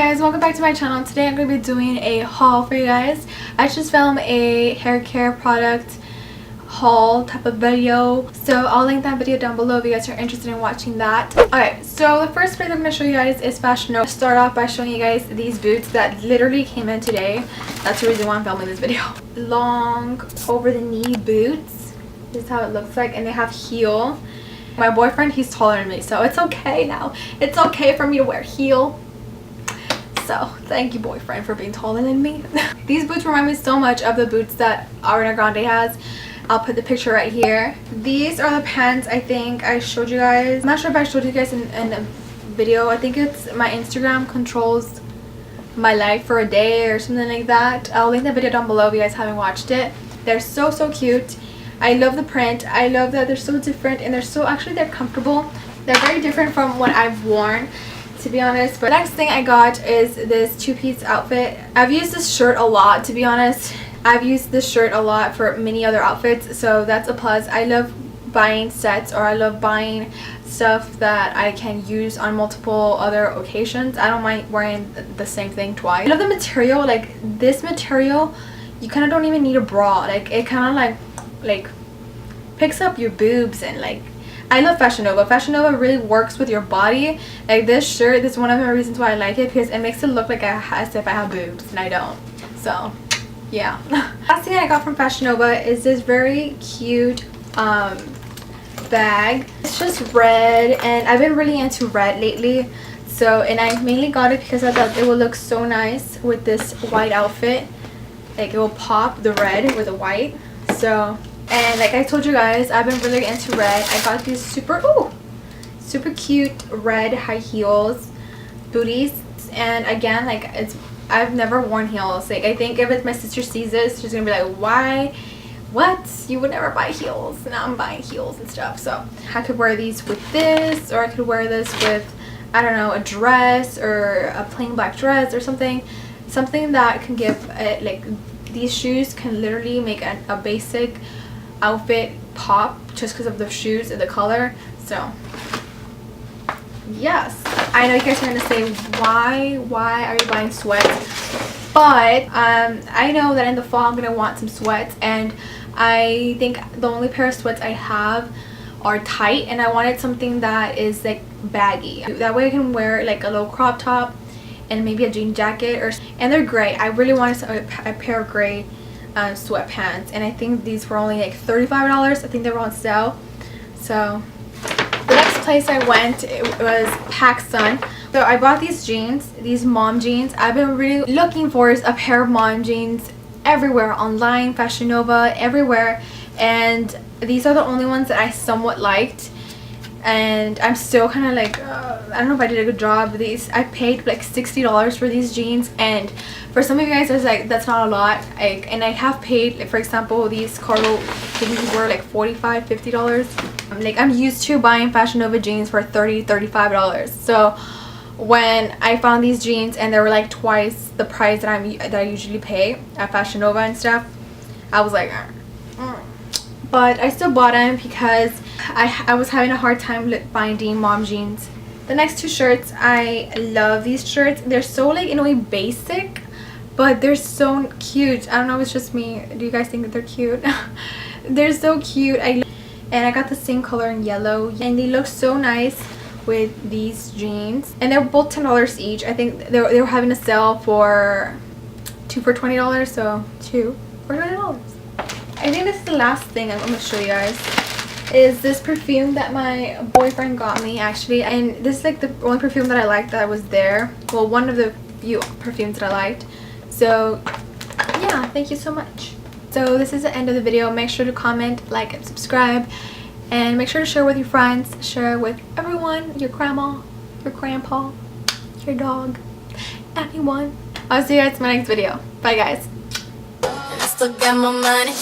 guys, welcome back to my channel. Today I'm going to be doing a haul for you guys. I just filmed a hair care product haul type of video, so I'll link that video down below if you guys are interested in watching that. Alright, so the first product I'm going to show you guys is Fashion Nova. I'll start off by showing you guys these boots that literally came in today. That's the reason why I'm filming this video. Long over the knee boots. This is how it looks like, and they have heel. My boyfriend, he's taller than me, so it's okay now. It's okay for me to wear heel. So thank you, boyfriend, for being taller than me. These boots remind me so much of the boots that Ariana Grande has. I'll put the picture right here. These are the pants I think I showed you guys. I'm not sure if I showed you guys in a video. I think it's my Instagram controls my life for a day or something like that. I'll link the video down below if you guys haven't watched it. They're so cute. I love the print. I love that they're so different, and they're comfortable. They're very different from what I've worn, to be honest. But the next thing I got is this two-piece outfit. I've used this shirt a lot, to be honest. I've used this shirt a lot for many other outfits, so that's a plus. I love buying sets, or I love buying stuff that I can use on multiple other occasions. I don't mind wearing the same thing twice. I love the material. Like, this material, you kind of don't even need a bra. Like, it kind of like picks up your boobs, and like, I love Fashion Nova. Fashion Nova really works with your body. Like, this shirt, this is one of the reasons why I like it, because it makes it look like as if I have boobs, and I don't. So yeah. Last thing I got from Fashion Nova is this very cute bag. It's just red, and I've been really into red lately, so, and I mainly got it because I thought it would look so nice with this white outfit. Like, it will pop the red with the white. So, and like I told you guys, I've been really into red. I got these super cute red high heels booties, and again, like, I've never worn heels. Like, I think if my sister sees this, she's gonna be like, why, what, you would never buy heels? Now I'm buying heels and stuff. So I could wear these with this, or I could wear this with, I don't know, a dress, or a plain black dress, or something that can give it, like, these shoes can literally make a basic outfit pop just because of the shoes and the color. So yes, I know you guys are gonna say, why are you buying sweats? But I know that in the fall I'm gonna want some sweats, and I think the only pair of sweats I have are tight, and I wanted something that is like baggy. That way I can wear like a little crop top and maybe a jean jacket, and they're gray. I really wanted a pair of gray sweatpants, and I think these were only like $35. I think they were on sale. So the next place I went, it was Pacsun. So I bought these jeans, these mom jeans. I've been really looking for a pair of mom jeans everywhere, online, Fashion Nova, everywhere, and these are the only ones that I somewhat liked. And I'm still kind of like, I don't know if I did a good job with these. I paid like $60 for these jeans, and for some of you guys, it's like, that's not a lot. And I have paid, like, for example, these cargo things were like $45, $50. Like, I'm used to buying Fashion Nova jeans for $30, $35. So when I found these jeans and they were like twice the price that I usually pay at Fashion Nova and stuff, I was like, but I still bought them because I was having a hard time finding mom jeans. The next two shirts, I love these shirts. They're so, like, in a way basic, but they're so cute. I don't know if it's just me. Do you guys think that they're cute? They're so cute. And I got the same color in yellow, and they look so nice with these jeans. And they're both $10 each. I think they were having a sale for 2 for $20, so 2 for $20. I think this is the last thing I'm going to show you guys, is this perfume that my boyfriend got me, actually. And this is like the only perfume that I liked that was there. Well, one of the few perfumes that I liked. So yeah, thank you so much. So this is the end of the video. Make sure to comment, like, and subscribe, and make sure to share with your friends, share with everyone, your grandma, your grandpa, your dog, anyone. I'll see you guys in my next video. Bye, guys. Still got my money.